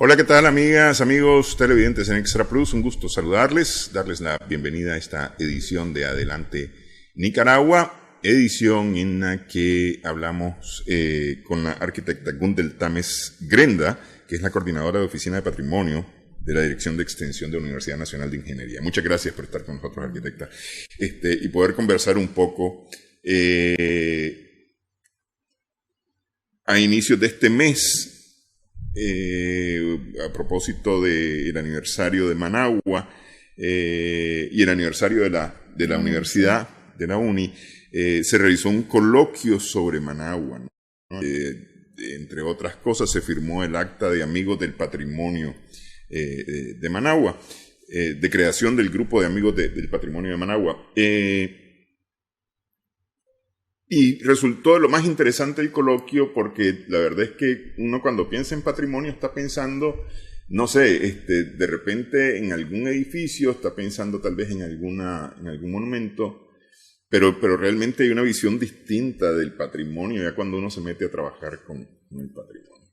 Hola, ¿qué tal, amigas, amigos televidentes en Extra Plus? Un gusto saludarles, darles la bienvenida a esta edición de Adelante Nicaragua, edición en la que hablamos con la arquitecta Gundel Tames Grenda, que es la coordinadora de Oficina de Patrimonio de la Dirección de Extensión de la Universidad Nacional de Ingeniería. Muchas gracias por estar con nosotros, arquitecta, y poder conversar un poco a inicios de este mes. A propósito del aniversario de Managua y el aniversario de la universidad, de la UNI, se realizó un coloquio sobre Managua, ¿no? Entre otras cosas, se firmó el Acta de Amigos del Patrimonio de Managua, de creación del Grupo de Amigos del Patrimonio de Managua. Y resultó lo más interesante el coloquio porque la verdad es que uno cuando piensa en patrimonio está pensando, no sé, de repente en algún edificio, está pensando tal vez en algún monumento, pero realmente hay una visión distinta del patrimonio ya cuando uno se mete a trabajar con el patrimonio.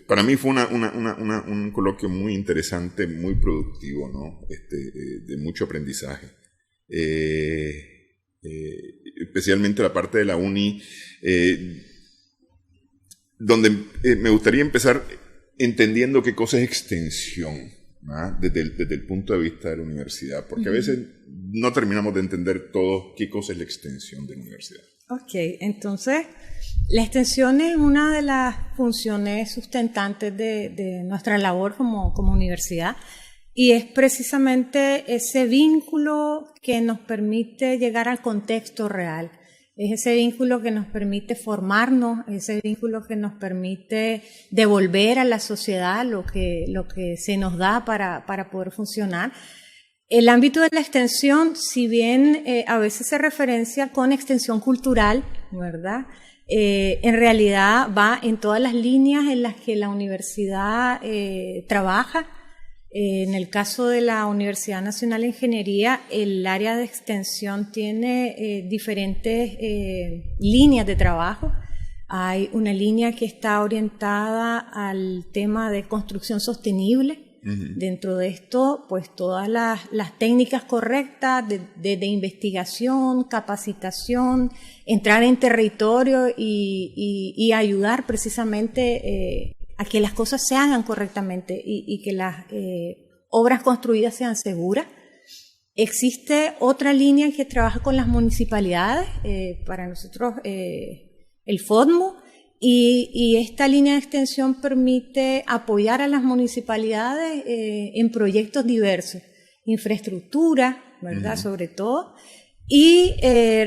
Para mí fue un coloquio muy interesante, muy productivo, ¿no? De mucho aprendizaje. Especialmente la parte de la UNI, donde me gustaría empezar entendiendo qué cosa es extensión, ¿no? Desde el punto de vista de la universidad, porque a veces no terminamos de entender todos qué cosa es la extensión de la universidad. Ok, entonces la extensión es una de las funciones sustentantes de nuestra labor como universidad. Y es precisamente ese vínculo que nos permite llegar al contexto real. Es ese vínculo que nos permite formarnos, ese vínculo que nos permite devolver a la sociedad lo que se nos da para poder funcionar. El ámbito de la extensión, si bien a veces se referencia con extensión cultural, ¿verdad? En realidad va en todas las líneas en las que la universidad trabaja. En el caso de la Universidad Nacional de Ingeniería, el área de extensión tiene diferentes líneas de trabajo. Hay una línea que está orientada al tema de construcción sostenible. Dentro de esto, pues todas las técnicas correctas de investigación, capacitación, entrar en territorio y ayudar precisamente a que las cosas se hagan correctamente y que las obras construidas sean seguras. Existe otra línea que trabaja con las municipalidades, para nosotros el FODMU, y esta línea de extensión permite apoyar a las municipalidades en proyectos diversos, infraestructura, ¿verdad? Sobre todo. Y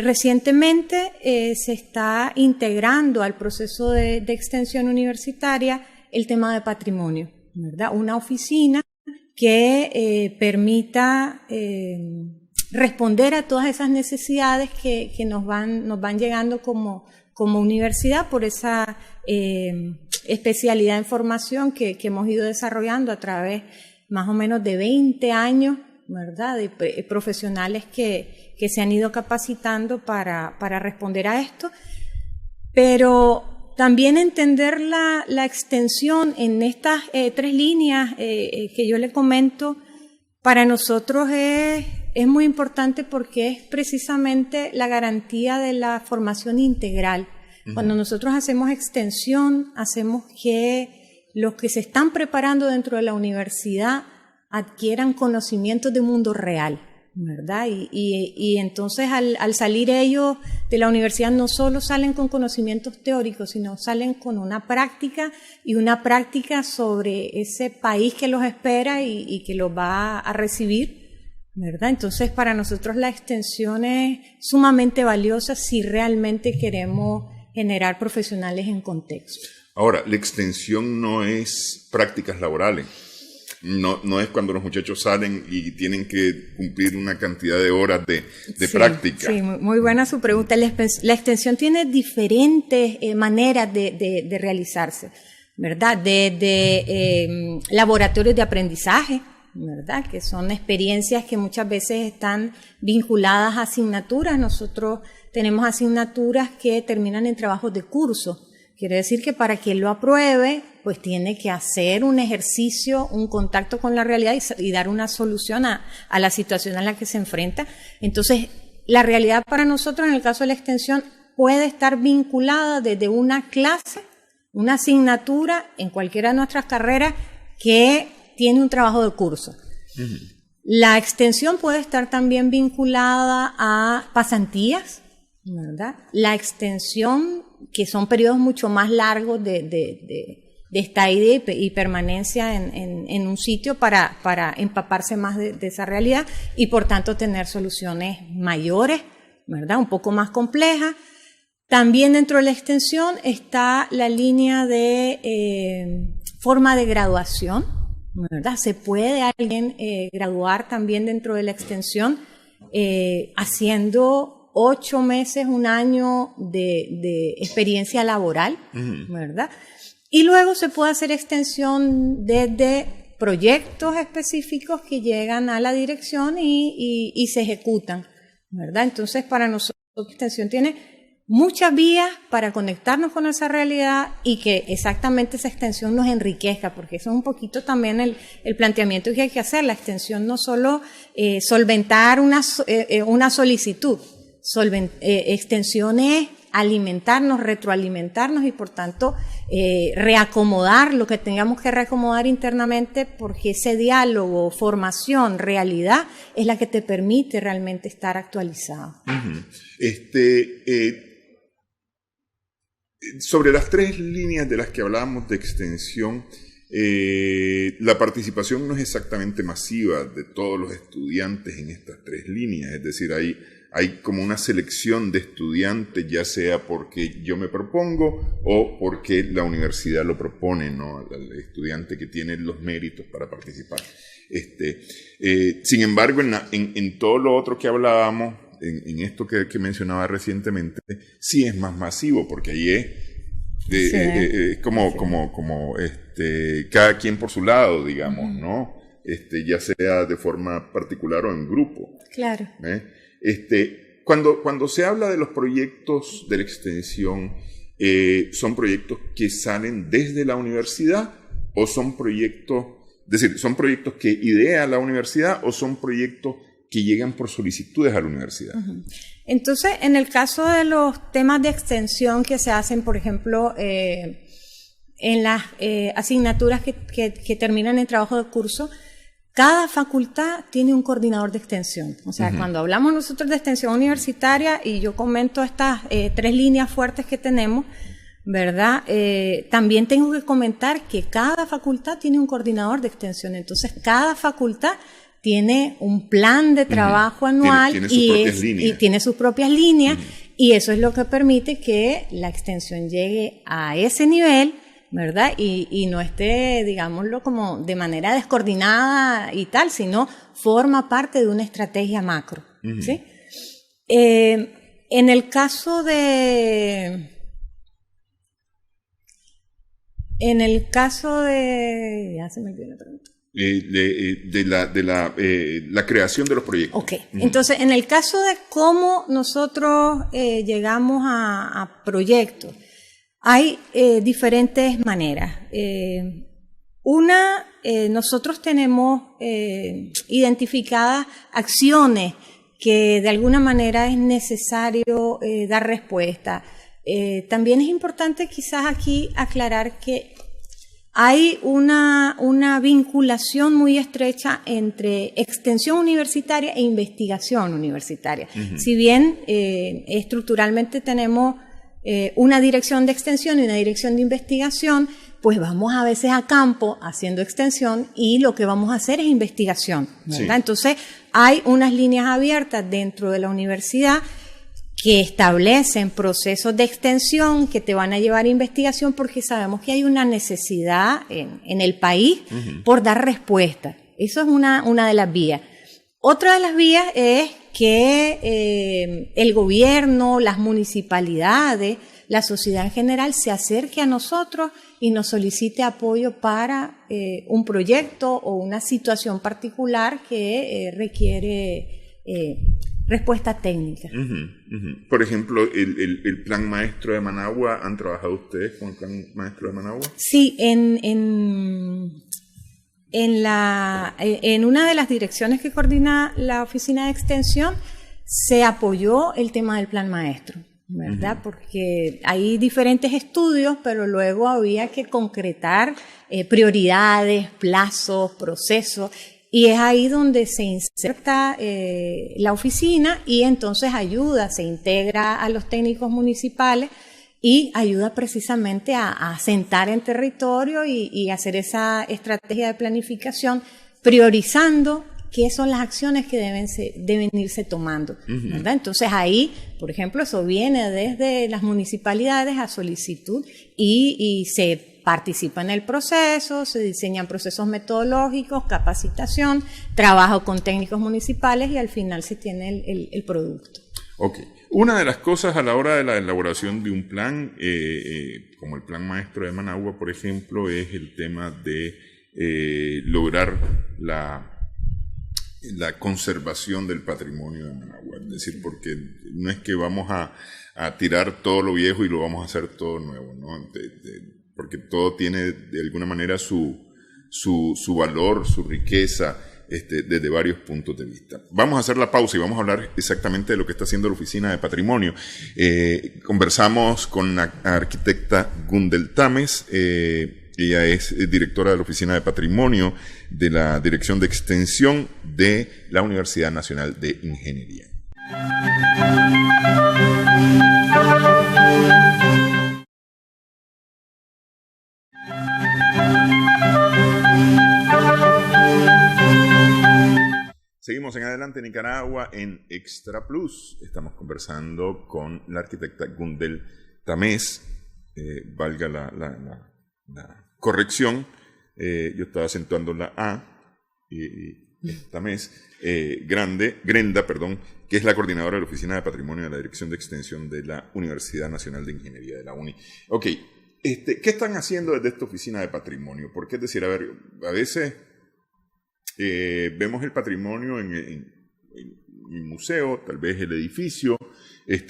recientemente se está integrando al proceso de extensión universitaria el tema de patrimonio, ¿verdad? Una oficina que permita responder a todas esas necesidades que nos van llegando como universidad por esa especialidad en formación que hemos ido desarrollando a través más o menos de 20 años, ¿verdad? De profesionales que se han ido capacitando para responder a esto, pero también entender la extensión en estas tres líneas que yo le comento, para nosotros es muy importante porque es precisamente la garantía de la formación integral. Cuando nosotros hacemos extensión, hacemos que los que se están preparando dentro de la universidad adquieran conocimientos de mundo real, ¿verdad? Y entonces al salir ellos de la universidad no solo salen con conocimientos teóricos, sino salen con una práctica sobre ese país que los espera y que los va a recibir, ¿verdad? Entonces para nosotros la extensión es sumamente valiosa si realmente queremos generar profesionales en contexto. Ahora, la extensión no es prácticas laborales. No es cuando los muchachos salen y tienen que cumplir una cantidad de horas de práctica. Sí, muy buena su pregunta. La extensión tiene diferentes maneras de realizarse, ¿verdad? Desde laboratorios de aprendizaje, ¿verdad? Que son experiencias que muchas veces están vinculadas a asignaturas. Nosotros tenemos asignaturas que terminan en trabajos de curso. Quiere decir que para que él lo apruebe, pues tiene que hacer un ejercicio, un contacto con la realidad y dar una solución a la situación a la que se enfrenta. Entonces, la realidad para nosotros, en el caso de la extensión, puede estar vinculada desde una clase, una asignatura en cualquiera de nuestras carreras que tiene un trabajo de curso. Uh-huh. La extensión puede estar también vinculada a pasantías, ¿verdad? La extensión, que son periodos mucho más largos de estadía y permanencia en un sitio para empaparse más de esa realidad y por tanto tener soluciones mayores, ¿verdad? Un poco más complejas. También dentro de la extensión está la línea de forma de graduación, ¿verdad? Se puede alguien graduar también dentro de la extensión haciendo 8 meses, un año de experiencia laboral, ¿verdad? Y luego se puede hacer extensión desde proyectos específicos que llegan a la dirección y se ejecutan, ¿verdad? Entonces, para nosotros, la extensión tiene muchas vías para conectarnos con esa realidad y que exactamente esa extensión nos enriquezca, porque eso es un poquito también el planteamiento que hay que hacer. La extensión no solo solventar una solicitud, extensión es alimentarnos, retroalimentarnos y por tanto reacomodar lo que tengamos que reacomodar internamente, porque ese diálogo, formación, realidad es la que te permite realmente estar actualizado. Uh-huh. Sobre las 3 líneas de las que hablábamos de extensión, la participación no es exactamente masiva de todos los estudiantes en estas 3 líneas, es decir, hay como una selección de estudiantes, ya sea porque yo me propongo o porque la universidad lo propone, ¿no? El estudiante que tiene los méritos para participar. Sin embargo, en todo lo otro que hablábamos, en esto que mencionaba recientemente, sí es más masivo, porque ahí es como cada quien por su lado, digamos, ¿no? Ya sea de forma particular o en grupo. Claro. Cuando se habla de los proyectos de la extensión, ¿son proyectos que salen desde la universidad o son proyectos, es decir, son proyectos que idea la universidad o son proyectos que llegan por solicitudes a la universidad? Uh-huh. Entonces, en el caso de los temas de extensión que se hacen, por ejemplo, en las asignaturas que terminan en trabajo de curso, cada facultad tiene un coordinador de extensión. O sea, uh-huh, cuando hablamos nosotros de extensión universitaria y yo comento estas 3 líneas fuertes que tenemos, ¿verdad? También tengo que comentar que cada facultad tiene un coordinador de extensión. Entonces, cada facultad tiene un plan de trabajo, uh-huh, anual y tiene sus propias líneas, uh-huh, y eso es lo que permite que la extensión llegue a ese nivel, ¿verdad? Y no esté, digámoslo, como de manera descoordinada y tal, sino forma parte de una estrategia macro, uh-huh, ¿sí? En el caso de ya se me olvidó la pregunta. La creación de los proyectos. Ok, uh-huh. Entonces, en el caso de cómo nosotros llegamos a proyectos, hay diferentes maneras. Nosotros tenemos identificadas acciones que de alguna manera es necesario dar respuesta. También es importante quizás aquí aclarar que hay una vinculación muy estrecha entre extensión universitaria e investigación universitaria. Uh-huh. Si bien estructuralmente tenemos una dirección de extensión y una dirección de investigación, pues vamos a veces a campo haciendo extensión y lo que vamos a hacer es investigación, ¿verdad? Sí. Entonces, hay unas líneas abiertas dentro de la universidad que establecen procesos de extensión que te van a llevar a investigación, porque sabemos que hay una necesidad en el país, uh-huh, por dar respuesta. Eso es una de las vías. Otra de las vías es que el gobierno, las municipalidades, la sociedad en general se acerque a nosotros y nos solicite apoyo para un proyecto o una situación particular que requiere respuesta técnica. Por ejemplo, el Plan Maestro de Managua, ¿han trabajado ustedes con el Plan Maestro de Managua? Sí, en una de las direcciones que coordina la Oficina de Extensión se apoyó el tema del Plan Maestro, ¿verdad? Porque hay diferentes estudios, pero luego había que concretar prioridades, plazos, procesos. Y es ahí donde se inserta la oficina y entonces ayuda, se integra a los técnicos municipales y ayuda precisamente a sentar en territorio y hacer esa estrategia de planificación, priorizando qué son las acciones que deben irse tomando, ¿verdad? Entonces ahí, por ejemplo, eso viene desde las municipalidades a solicitud y se participa en el proceso, se diseñan procesos metodológicos, capacitación, trabajo con técnicos municipales y al final se tiene el producto. Ok. Una de las cosas a la hora de la elaboración de un plan, como el Plan Maestro de Managua, por ejemplo, es el tema de lograr la conservación del patrimonio de Managua. Es decir, porque no es que vamos a tirar todo lo viejo y lo vamos a hacer todo nuevo, ¿no? Porque todo tiene de alguna manera su valor, su riqueza, desde varios puntos de vista. Vamos a hacer la pausa y vamos a hablar exactamente de lo que está haciendo la Oficina de Patrimonio. Conversamos con la arquitecta Gundel Tames. Ella es directora de la Oficina de Patrimonio de la Dirección de Extensión de la Universidad Nacional de Ingeniería. Seguimos en Adelante Nicaragua en Extra Plus. Estamos conversando con la arquitecta Gundel Tames. Valga la corrección. Yo estaba acentuando la A y Tames. Grenda, que es la coordinadora de la Oficina de Patrimonio de la Dirección de Extensión de la Universidad Nacional de Ingeniería de la UNI. Ok, ¿qué están haciendo desde esta Oficina de Patrimonio? Porque es decir, a veces vemos el patrimonio en el museo, tal vez el edificio,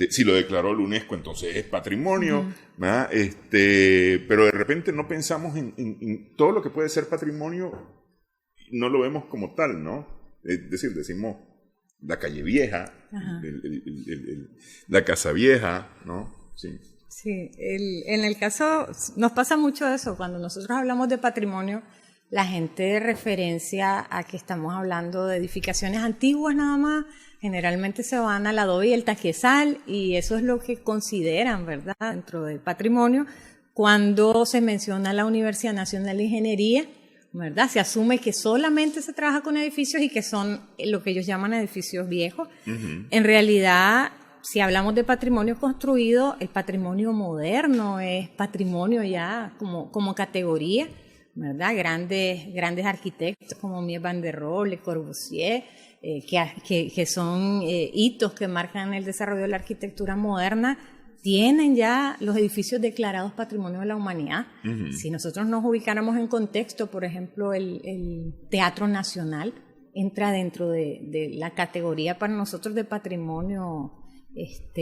si lo declaró la UNESCO, entonces es patrimonio, ¿verdad? Pero de repente no pensamos en todo lo que puede ser patrimonio, no lo vemos como tal, ¿no? Es decir, decimos la calle vieja, la casa vieja, ¿no? Sí. Sí, en el caso, nos pasa mucho eso, cuando nosotros hablamos de patrimonio, la gente referencia a que estamos hablando de edificaciones antiguas nada más, generalmente se van al adobe y el taquezal y eso es lo que consideran, ¿verdad?, dentro del patrimonio. Cuando se menciona la Universidad Nacional de Ingeniería, ¿verdad?, se asume que solamente se trabaja con edificios y que son lo que ellos llaman edificios viejos. En realidad, si hablamos de patrimonio construido, el patrimonio moderno es patrimonio ya como categoría, ¿verdad? Grandes arquitectos como Mies van der Rohe, Le Corbusier, que son hitos que marcan el desarrollo de la arquitectura moderna, tienen ya los edificios declarados Patrimonio de la Humanidad. Si nosotros nos ubicáramos en contexto, por ejemplo, el Teatro Nacional entra dentro de la categoría para nosotros de patrimonio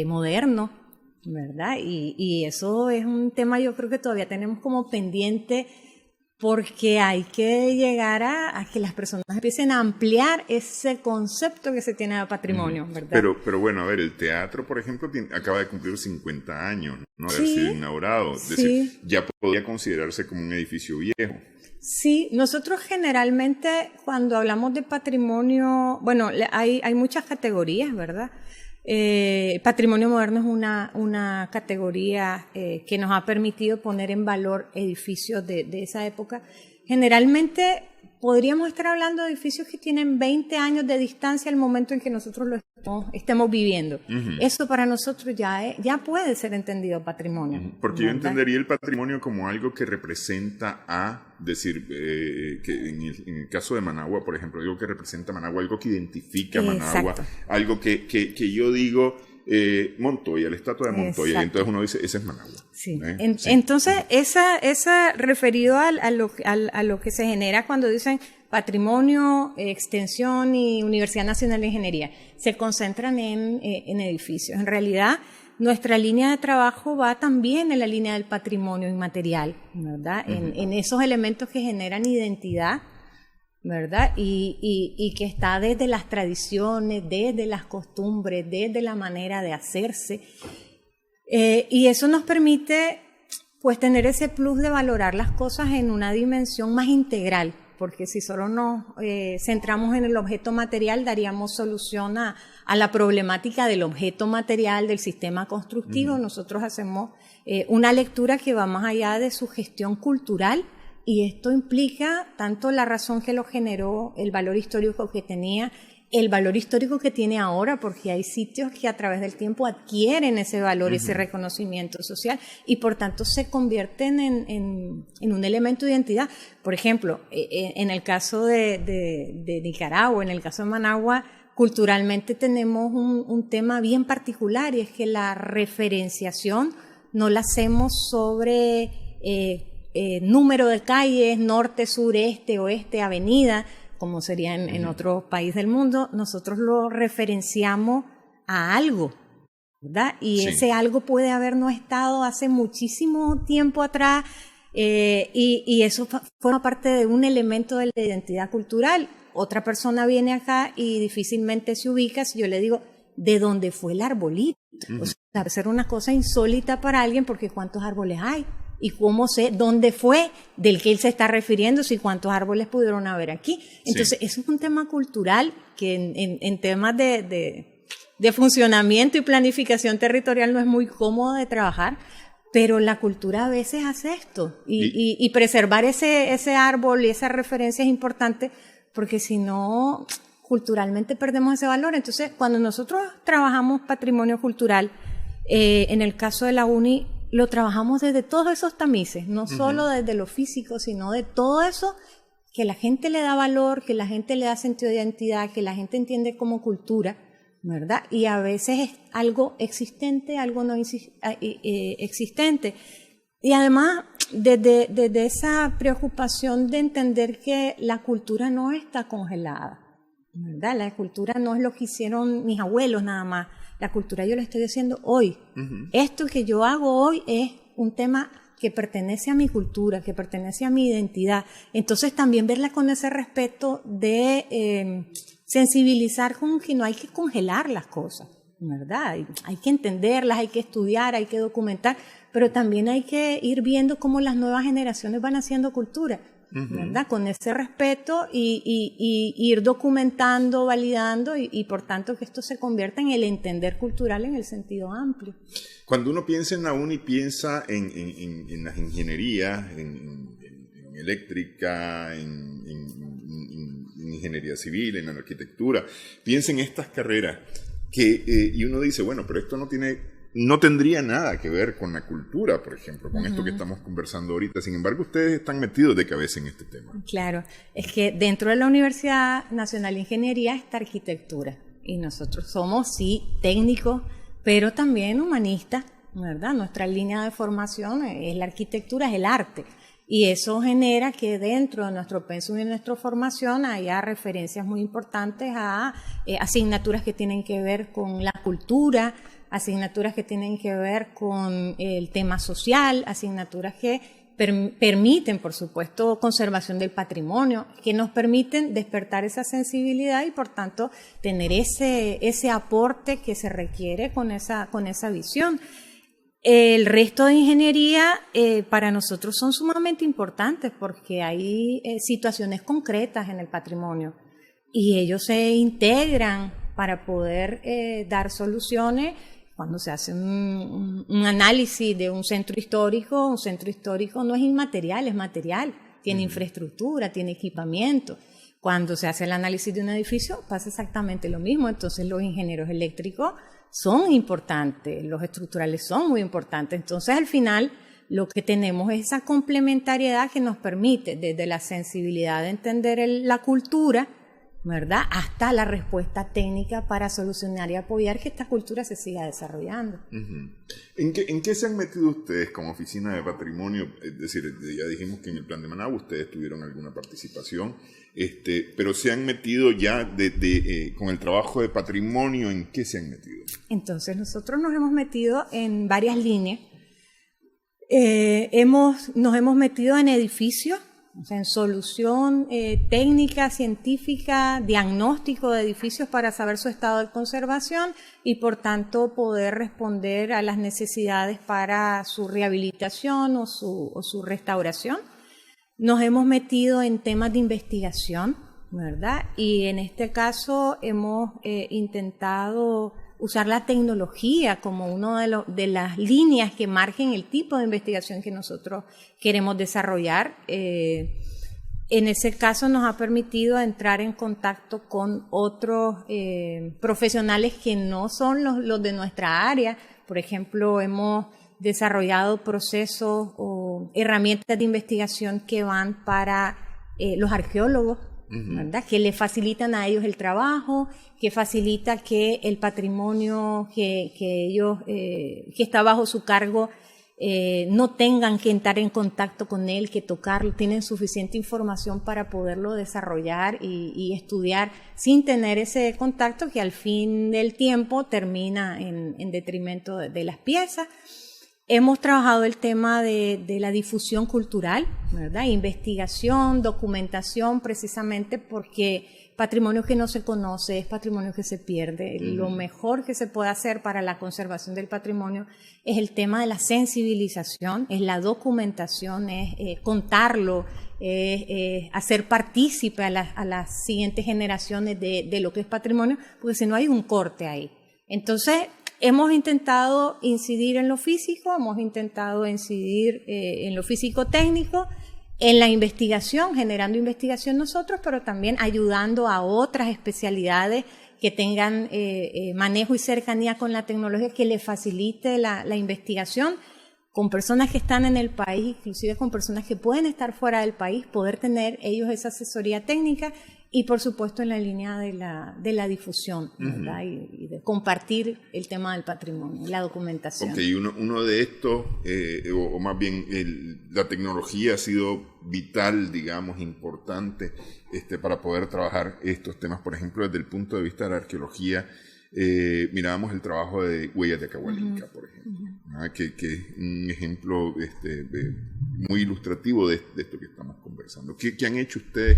moderno, ¿verdad? Y eso es un tema, yo creo que todavía tenemos como pendiente, porque hay que llegar a que las personas empiecen a ampliar ese concepto que se tiene de patrimonio, ¿verdad? Pero bueno, a ver, el teatro, por ejemplo, acaba de cumplir 50 años, ¿no? De haber sido inaugurado. Es decir, ya podría considerarse como un edificio viejo. Sí, nosotros generalmente cuando hablamos de patrimonio, bueno, hay muchas categorías, ¿verdad? Patrimonio moderno es una categoría que nos ha permitido poner en valor edificios de esa época. Generalmente podríamos estar hablando de edificios que tienen 20 años de distancia al momento en que nosotros lo estemos viviendo. Eso para nosotros ya puede ser entendido patrimonio. Porque ¿verdad? Yo entendería el patrimonio como algo que representa decir, que en el caso de Managua, por ejemplo, algo que representa Managua, algo que identifica a Managua, exacto, algo que yo digo, Montoya, la estatua de Montoya, y entonces uno dice, ese es Managua. Sí. Sí. Entonces, esa referido a lo que se genera cuando dicen patrimonio, extensión y Universidad Nacional de Ingeniería, se concentran en edificios. En realidad, nuestra línea de trabajo va también en la línea del patrimonio inmaterial, ¿verdad? En esos elementos que generan identidad, ¿verdad? Y que está desde las tradiciones, desde las costumbres, desde la manera de hacerse. Y eso nos permite, pues, tener ese plus de valorar las cosas en una dimensión más integral, porque si solo nos centramos en el objeto material, daríamos solución a la problemática del objeto material, del sistema constructivo. Nosotros hacemos una lectura que va más allá de su gestión cultural, y esto implica tanto la razón que lo generó, el valor histórico que tenía, el valor histórico que tiene ahora, porque hay sitios que a través del tiempo adquieren ese valor, ese reconocimiento social, y por tanto se convierten en un elemento de identidad. Por ejemplo, en el caso de Nicaragua, en el caso de Managua, culturalmente tenemos un tema bien particular, y es que la referenciación no la hacemos sobre número de calles, norte, sur, este, oeste, avenida, como sería en otro país del mundo. Nosotros lo referenciamos a algo, ¿verdad? Y ese algo puede haber no estado hace muchísimo tiempo atrás, y eso forma parte de un elemento de la identidad cultural. Otra persona viene acá y difícilmente se ubica si yo le digo de dónde fue el arbolito. O sea, debe ser una cosa insólita para alguien, porque ¿cuántos árboles hay? ¿Y cómo sé dónde fue del que él se está refiriendo? Si cuántos árboles pudieron haber aquí. Entonces, eso es un tema cultural que en temas de funcionamiento y planificación territorial no es muy cómodo de trabajar, pero la cultura a veces hace esto. Y preservar ese árbol y esa referencia es importante, porque si no, culturalmente perdemos ese valor. Entonces, cuando nosotros trabajamos patrimonio cultural, en el caso de la UNI, lo trabajamos desde todos esos tamices, no solo desde lo físico, sino de todo eso que la gente le da valor, que la gente le da sentido de identidad, que la gente entiende como cultura, ¿verdad? Y a veces es algo existente, algo no existente. Y además, desde esa preocupación de entender que la cultura no está congelada, ¿verdad? La cultura no es lo que hicieron mis abuelos nada más. La cultura yo la estoy haciendo hoy. Esto que yo hago hoy es un tema que pertenece a mi cultura, que pertenece a mi identidad. Entonces también verla con ese respeto de sensibilizar con que no hay que congelar las cosas, ¿verdad? Hay que entenderlas, hay que estudiar, hay que documentar, pero también hay que ir viendo cómo las nuevas generaciones van haciendo cultura, ¿verdad? Con ese respeto y ir documentando, validando y por tanto que esto se convierta en el entender cultural en el sentido amplio. Cuando uno piensa en la UNI, piensa en las ingenierías, en eléctrica, en ingeniería civil, en arquitectura. Piensa en estas carreras y uno dice, bueno, pero esto no tendría nada que ver con la cultura, por ejemplo, con esto que estamos conversando ahorita. Sin embargo, ustedes están metidos de cabeza en este tema. Claro, es que dentro de la Universidad Nacional de Ingeniería está arquitectura, y nosotros somos, sí, técnicos, pero también humanistas, ¿verdad? Nuestra línea de formación es la arquitectura, es el arte, y eso genera que dentro de nuestro pensum y nuestra formación haya referencias muy importantes a asignaturas que tienen que ver con la cultura, asignaturas que tienen que ver con el tema social, asignaturas que permiten, por supuesto, conservación del patrimonio, que nos permiten despertar esa sensibilidad y, por tanto, tener ese aporte que se requiere con esa visión. El resto de ingeniería para nosotros son sumamente importantes porque hay situaciones concretas en el patrimonio y ellos se integran para poder dar soluciones. Cuando se hace un análisis de un centro histórico no es inmaterial, es material, tiene infraestructura, tiene equipamiento. Cuando se hace el análisis de un edificio pasa exactamente lo mismo, entonces los ingenieros eléctricos son importantes, los estructurales son muy importantes, entonces al final lo que tenemos es esa complementariedad que nos permite desde la sensibilidad de entender la cultura, ¿verdad? Hasta la respuesta técnica para solucionar y apoyar que esta cultura se siga desarrollando. ¿En qué se han metido ustedes como Oficina de Patrimonio? Es decir, ya dijimos que en el Plan de Managua ustedes tuvieron alguna participación, pero se han metido ya con el trabajo de patrimonio. ¿En qué se han metido? Entonces, nosotros nos hemos metido en varias líneas. Nos hemos metido en edificios, o sea, en solución técnica, científica, diagnóstico de edificios para saber su estado de conservación y por tanto poder responder a las necesidades para su rehabilitación o su restauración. Nos hemos metido en temas de investigación, ¿verdad? Y en este caso hemos intentado usar la tecnología como una de las líneas que marquen el tipo de investigación que nosotros queremos desarrollar. En ese caso nos ha permitido entrar en contacto con otros profesionales que no son los de nuestra área. Por ejemplo, hemos desarrollado procesos o herramientas de investigación que van para los arqueólogos, ¿verdad? Que le facilitan a ellos el trabajo, que facilita que el patrimonio que ellos, que está bajo su cargo, no tengan que entrar en contacto con él, que tocarlo, tienen suficiente información para poderlo desarrollar y estudiar sin tener ese contacto que al fin del tiempo termina en detrimento de las piezas. Hemos trabajado el tema de la difusión cultural, ¿verdad? Investigación, documentación, precisamente porque patrimonio que no se conoce es patrimonio que se pierde. Lo mejor que se puede hacer para la conservación del patrimonio es el tema de la sensibilización, es la documentación, es contarlo, hacer partícipe a las siguientes generaciones de lo que es patrimonio, porque si no hay un corte ahí. Entonces, hemos intentado incidir en lo físico, hemos intentado incidir en lo físico-técnico, en la investigación, generando investigación nosotros, pero también ayudando a otras especialidades que tengan manejo y cercanía con la tecnología que les facilite la investigación, con personas que están en el país, inclusive con personas que pueden estar fuera del país, poder tener ellos esa asesoría técnica y por supuesto en la línea de la difusión, ¿verdad? Y de compartir el tema del patrimonio, la documentación. Ok, uno de estos, o más bien la tecnología ha sido vital, digamos, importante para poder trabajar estos temas. Por ejemplo, desde el punto de vista de la arqueología, mirábamos el trabajo de Huellas de Acahualinca, por ejemplo, que es un ejemplo muy ilustrativo de esto que estamos conversando. ¿Qué han hecho ustedes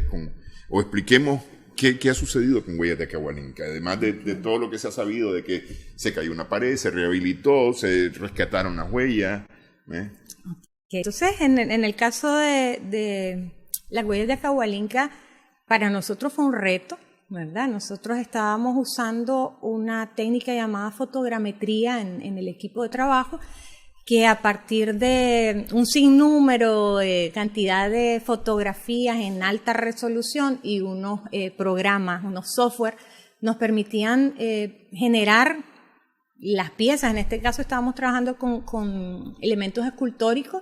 o expliquemos qué ha sucedido con Huellas de Acahualinca? Además de todo lo que se ha sabido de que se cayó una pared, se rehabilitó, se rescataron las huellas. Entonces, en el caso de las Huellas de Acahualinca, para nosotros fue un reto, ¿verdad? Nosotros estábamos usando una técnica llamada fotogrametría en el equipo de trabajo, que a partir de un sinnúmero de cantidad de fotografías en alta resolución y unos programas, unos software, nos permitían generar las piezas. En este caso estábamos trabajando con elementos escultóricos,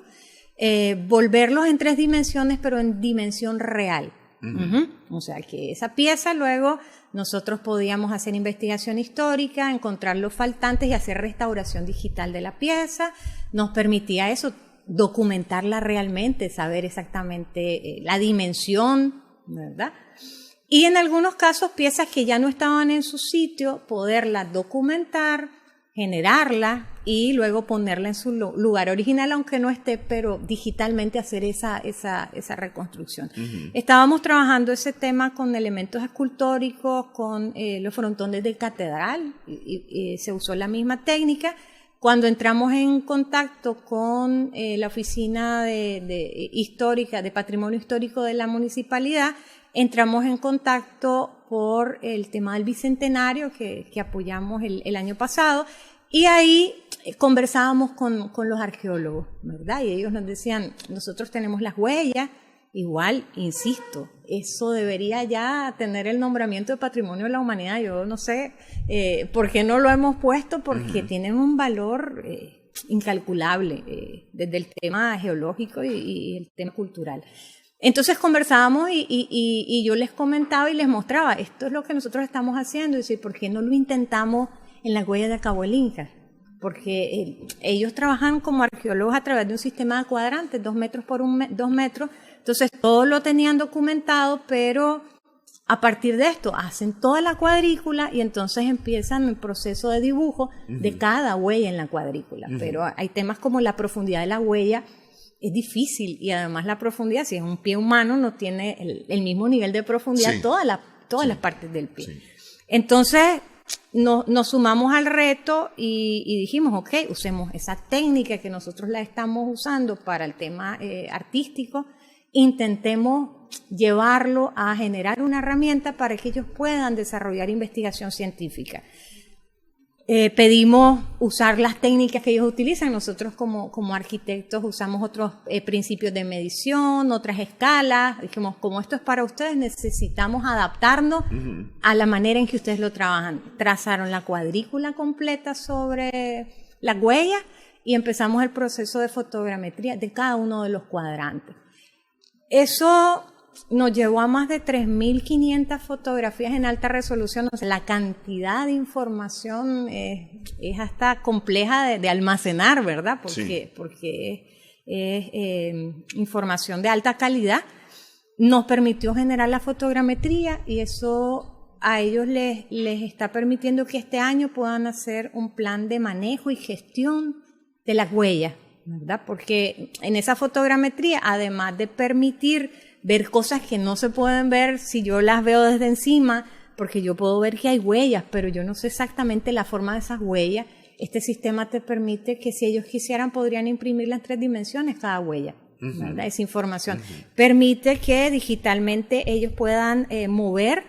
volverlos en 3 dimensiones, pero en dimensión real. O sea, que esa pieza luego nosotros podíamos hacer investigación histórica, encontrar los faltantes y hacer restauración digital de la pieza. Nos permitía eso, documentarla realmente, saber exactamente la dimensión, ¿verdad? Y en algunos casos, piezas que ya no estaban en su sitio, poderlas documentar, generarla y luego ponerla en su lugar original, aunque no esté, pero digitalmente hacer esa reconstrucción. Estábamos trabajando ese tema con elementos escultóricos, con los frontones de catedral, y se usó la misma técnica. Cuando entramos en contacto con la oficina histórica, de patrimonio histórico de la municipalidad, entramos en contacto por el tema del bicentenario que apoyamos el año pasado, y ahí conversábamos con los arqueólogos, ¿verdad? Y ellos nos decían, nosotros tenemos las huellas, igual, insisto, eso debería ya tener el nombramiento de Patrimonio de la Humanidad. Yo no sé por qué no lo hemos puesto, porque tienen un valor incalculable desde el tema geológico y el tema cultural. Entonces conversábamos y yo les comentaba y les mostraba, esto es lo que nosotros estamos haciendo, y decir, ¿por qué no lo intentamos en las huellas de Cabo el Inca? Porque ellos trabajan como arqueólogos a través de un sistema de cuadrantes, 2 metros por 2 metros, entonces todo lo tenían documentado, pero a partir de esto hacen toda la cuadrícula y entonces empiezan el proceso de dibujo de cada huella en la cuadrícula. Pero hay temas como la profundidad de la huella, es difícil, y además la profundidad, si es un pie humano, no tiene el mismo nivel de profundidad todas las partes del pie. Sí. Entonces nos sumamos al reto y dijimos, ok, usemos esa técnica que nosotros la estamos usando para el tema artístico, intentemos llevarlo a generar una herramienta para que ellos puedan desarrollar investigación científica. Pedimos usar las técnicas que ellos utilizan. Nosotros como arquitectos usamos otros principios de medición, otras escalas. Dijimos, como esto es para ustedes, necesitamos adaptarnos a la manera en que ustedes lo trabajan. Trazaron la cuadrícula completa sobre las huellas y empezamos el proceso de fotogrametría de cada uno de los cuadrantes. Eso nos llevó a más de 3.500 fotografías en alta resolución. O sea, la cantidad de información es hasta compleja de almacenar, ¿verdad? Porque es información de alta calidad. Nos permitió generar la fotogrametría y eso a ellos les está permitiendo que este año puedan hacer un plan de manejo y gestión de las huellas, ¿verdad? Porque en esa fotogrametría, además de permitir ver cosas que no se pueden ver si yo las veo desde encima, porque yo puedo ver que hay huellas, pero yo no sé exactamente la forma de esas huellas. Este sistema te permite que si ellos quisieran podrían imprimirla en 3 dimensiones cada huella, ¿verdad? Esa información. Permite que digitalmente ellos puedan mover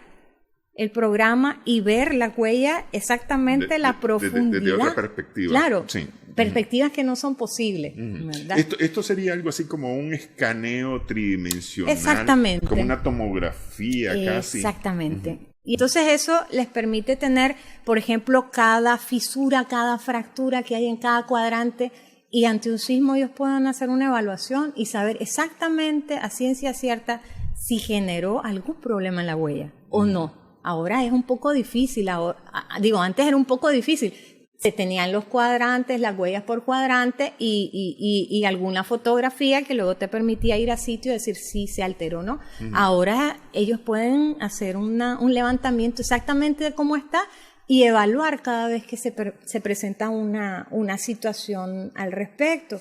el programa y ver la huella exactamente la profundidad. Desde otra perspectiva. Claro, sí. Perspectivas que no son posibles, ¿verdad? Esto sería algo así como un escaneo tridimensional. Exactamente. Como una tomografía casi. Exactamente. Y entonces eso les permite tener, por ejemplo, cada fisura, cada fractura que hay en cada cuadrante, y ante un sismo ellos puedan hacer una evaluación y saber exactamente a ciencia cierta si generó algún problema en la huella o no. Ahora es un poco difícil, antes era un poco difícil. Se tenían los cuadrantes, las huellas por cuadrante y alguna fotografía que luego te permitía ir a sitio y decir si se alteró o no. Ahora ellos pueden hacer un levantamiento exactamente de cómo está y evaluar cada vez que se presenta una situación al respecto.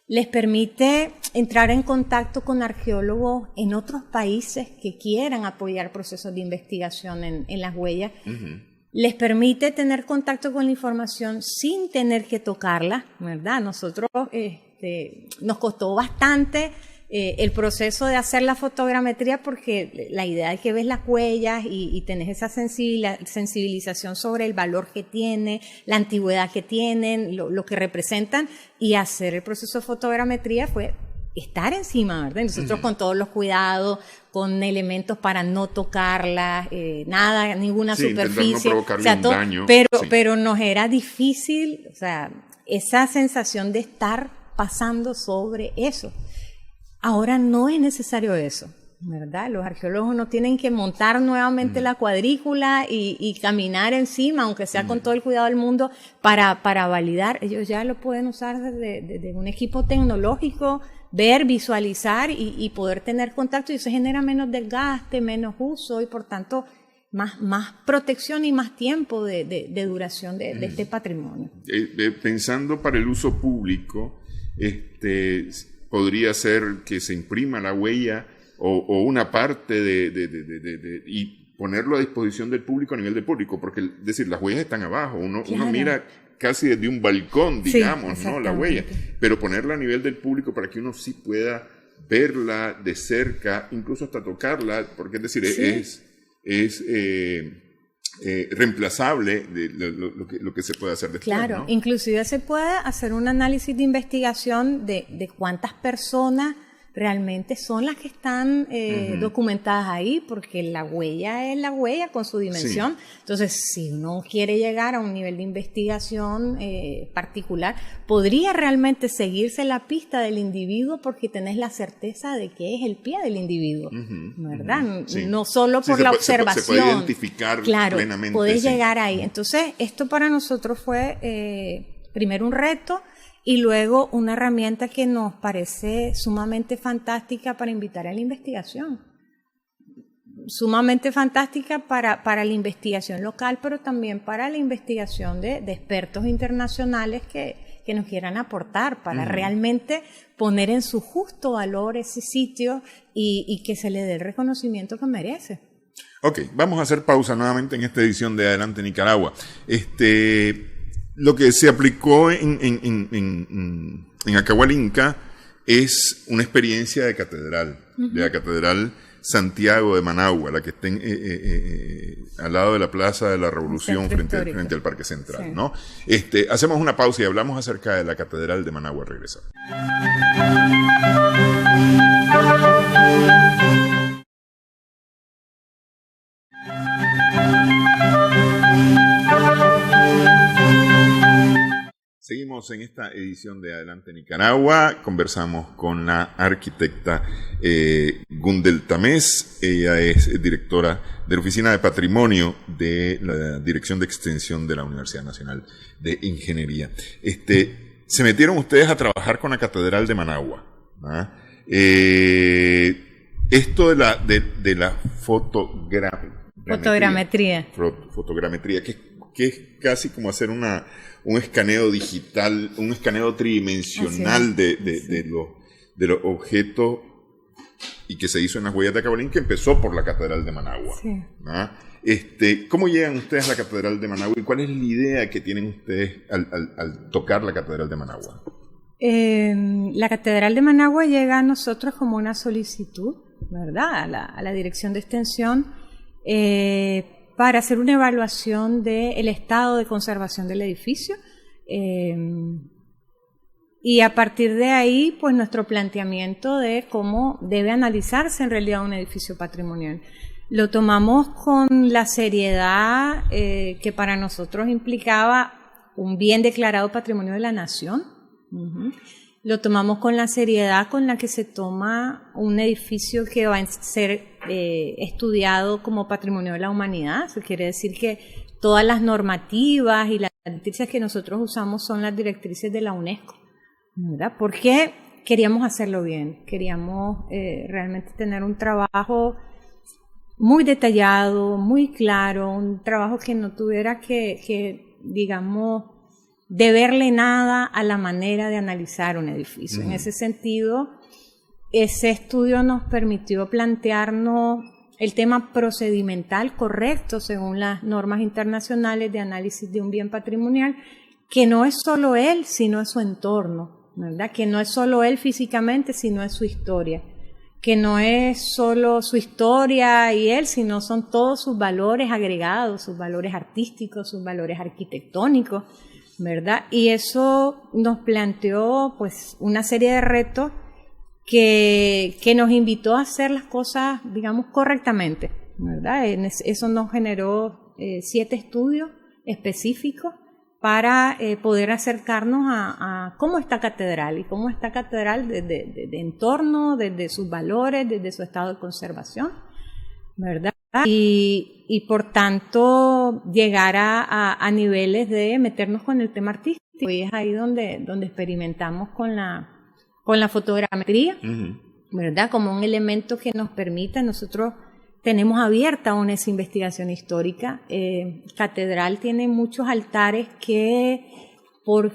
Les permite entrar en contacto con arqueólogos en otros países que quieran apoyar procesos de investigación en las huellas. Les permite tener contacto con la información sin tener que tocarla, ¿verdad? Nosotros nos costó bastante el proceso de hacer la fotogrametría porque la idea es que ves las huellas y tenés esa sensibilización sobre el valor que tiene, la antigüedad que tienen, lo que representan, y hacer el proceso de fotogrametría fue estar encima, ¿verdad? Nosotros con todos los cuidados, con elementos para no tocarla, nada, ninguna superficie, no provocarle un daño, pero nos era difícil, o sea, esa sensación de estar pasando sobre eso. Ahora no es necesario eso, ¿verdad? Los arqueólogos no tienen que montar nuevamente la cuadrícula y caminar encima, aunque sea con todo el cuidado del mundo, para validar. Ellos ya lo pueden usar desde un equipo tecnológico, ver, visualizar y poder tener contacto, y eso genera menos desgaste, menos uso y por tanto más protección y más tiempo de duración de este patrimonio. Pensando para el uso público, podría ser que se imprima la huella o una parte y ponerlo a disposición del público a nivel del público, porque es decir, las huellas están abajo, uno mira casi desde un balcón, digamos, ¿no? La huella, pero ponerla a nivel del público para que uno sí pueda verla de cerca, incluso hasta tocarla, porque es decir, es reemplazable de lo que se puede hacer después. Claro, ¿no? Inclusive se puede hacer un análisis de investigación de cuántas personas realmente son las que están documentadas ahí, porque la huella es la huella con su dimensión. Sí. Entonces, si uno quiere llegar a un nivel de investigación particular, podría realmente seguirse la pista del individuo porque tenés la certeza de que es el pie del individuo, ¿verdad? Sí. No solo por la observación. Se puede identificar plenamente. Podés llegar ahí. Entonces, esto para nosotros fue primero un reto, y luego una herramienta que nos parece sumamente fantástica para invitar a la investigación. Sumamente fantástica para la investigación local, pero también para la investigación de expertos internacionales que nos quieran aportar para realmente poner en su justo valor ese sitio y que se le dé el reconocimiento que merece. Ok, vamos a hacer pausa nuevamente en esta edición de Adelante Nicaragua. Lo que se aplicó en Acahualinca es una experiencia de catedral, de la Catedral Santiago de Managua, la que está al lado de la Plaza de la Revolución frente al Parque Central, sí. ¿no? Hacemos una pausa y hablamos acerca de la Catedral de Managua al regresar. Seguimos en esta edición de Adelante Nicaragua. Conversamos con la arquitecta Gundel Tamés. Ella es directora de la Oficina de Patrimonio de la Dirección de Extensión de la Universidad Nacional de Ingeniería. Se metieron ustedes a trabajar con la Catedral de Managua, ¿ah? Esto de la fotogrametría, que es casi como hacer un escaneo digital, un escaneo tridimensional de los objetos, y que se hizo en las huellas de Acahualinca, que empezó por la Catedral de Managua. Sí. ¿Ah? ¿Cómo llegan ustedes a la Catedral de Managua y cuál es la idea que tienen ustedes al tocar la Catedral de Managua? La Catedral de Managua llega a nosotros como una solicitud, ¿verdad?, a la Dirección de Extensión, para hacer una evaluación del estado de conservación del edificio, y a partir de ahí, pues nuestro planteamiento de cómo debe analizarse en realidad un edificio patrimonial. Lo tomamos con la seriedad que para nosotros implicaba un bien declarado Patrimonio de la Nación. Lo tomamos con la seriedad con la que se toma un edificio que va a ser estudiado como Patrimonio de la Humanidad. Eso quiere decir que todas las normativas y las directrices que nosotros usamos son las directrices de la UNESCO, ¿verdad? Porque queríamos hacerlo bien, queríamos realmente tener un trabajo muy detallado, muy claro, un trabajo que no tuviera que digamos, deberle nada a la manera de analizar un edificio. En ese sentido, ese estudio nos permitió plantearnos el tema procedimental correcto según las normas internacionales de análisis de un bien patrimonial, que no es solo él, sino es su entorno, ¿verdad? Que no es solo él físicamente, sino es su historia. Que no es solo su historia y él, sino son todos sus valores agregados, sus valores artísticos, sus valores arquitectónicos, ¿verdad? Y eso nos planteó pues una serie de retos que nos invitó a hacer las cosas, digamos, correctamente, ¿verdad? Eso nos generó 7 estudios específicos para poder acercarnos a cómo está catedral y cómo está catedral de entorno, desde sus valores, desde su estado de conservación, ¿verdad? Y por tanto llegar a niveles de meternos con el tema artístico, y es ahí donde experimentamos con la fotogrametría, ¿verdad? Como un elemento que nos permita, nosotros tenemos abierta aún esa investigación histórica. Catedral tiene muchos altares que por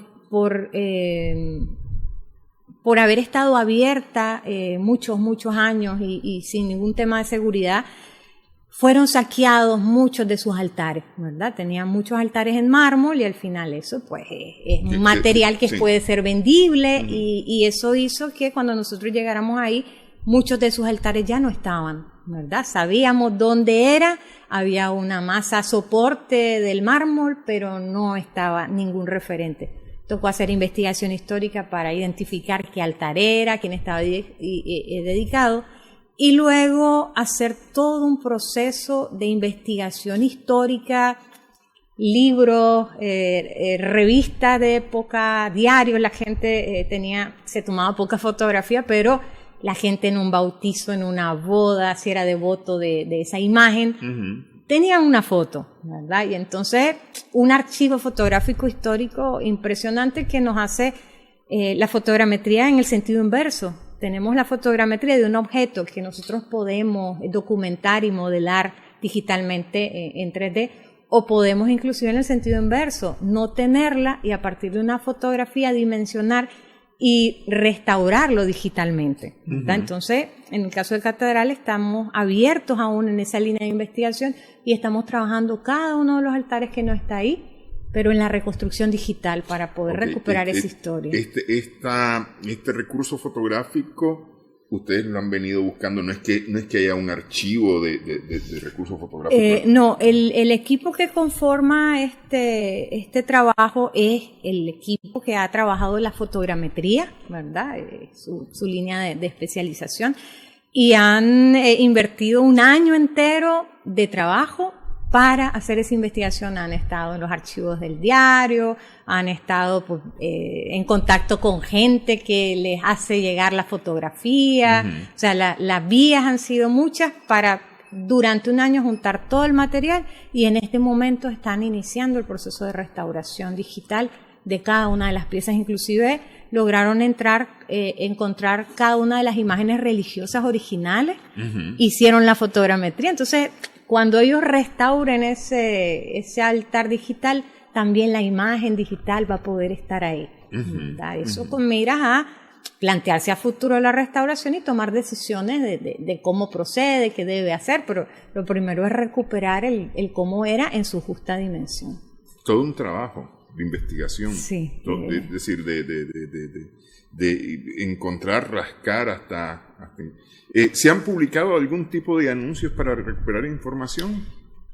haber estado abierta muchos años y sin ningún tema de seguridad, fueron saqueados muchos de sus altares, ¿verdad? Tenían muchos altares en mármol y al final eso pues es un material que puede ser vendible, y eso hizo que cuando nosotros llegáramos ahí, muchos de sus altares ya no estaban, ¿verdad? Sabíamos dónde era, había una masa soporte del mármol, pero no estaba ningún referente. tocó hacer investigación histórica para identificar qué altar era, quién estaba dedicado, y luego hacer todo un proceso de investigación histórica, libros, revistas de época, diarios. La gente se tomaba poca fotografía, pero la gente en un bautizo, en una boda, si era devoto de esa imagen, tenían una foto, ¿verdad? Y entonces un archivo fotográfico histórico impresionante que nos hace la fotogrametría en el sentido inverso. Tenemos la fotogrametría de un objeto que nosotros podemos documentar y modelar digitalmente en 3D, o podemos inclusive en el sentido inverso, no tenerla y a partir de una fotografía dimensionar y restaurarlo digitalmente. Entonces, en el caso de Catedral estamos abiertos aún en esa línea de investigación y estamos trabajando cada uno de los altares que no está ahí, pero en la reconstrucción digital para poder recuperar esa historia. Este recurso fotográfico, ustedes lo han venido buscando, no es que haya un archivo de recursos fotográficos. No, el equipo que conforma este trabajo es el equipo que ha trabajado la fotogrametría, ¿verdad? Su línea de especialización, y han invertido un año entero de trabajo para hacer esa investigación. Han estado en los archivos del diario, han estado en contacto con gente que les hace llegar la fotografía. O sea, las vías han sido muchas para durante un año juntar todo el material, y en este momento están iniciando el proceso de restauración digital de cada una de las piezas. Inclusive lograron encontrar cada una de las imágenes religiosas originales, hicieron la fotogrametría. Entonces, cuando ellos restauren ese altar digital, también la imagen digital va a poder estar ahí. Eso con miras a plantearse a futuro la restauración y tomar decisiones de cómo procede, qué debe hacer, pero lo primero es recuperar el cómo era en su justa dimensión. Todo un trabajo de investigación. Sí. Es decir, de encontrar, rascar hasta ¿se han publicado algún tipo de anuncios para recuperar información?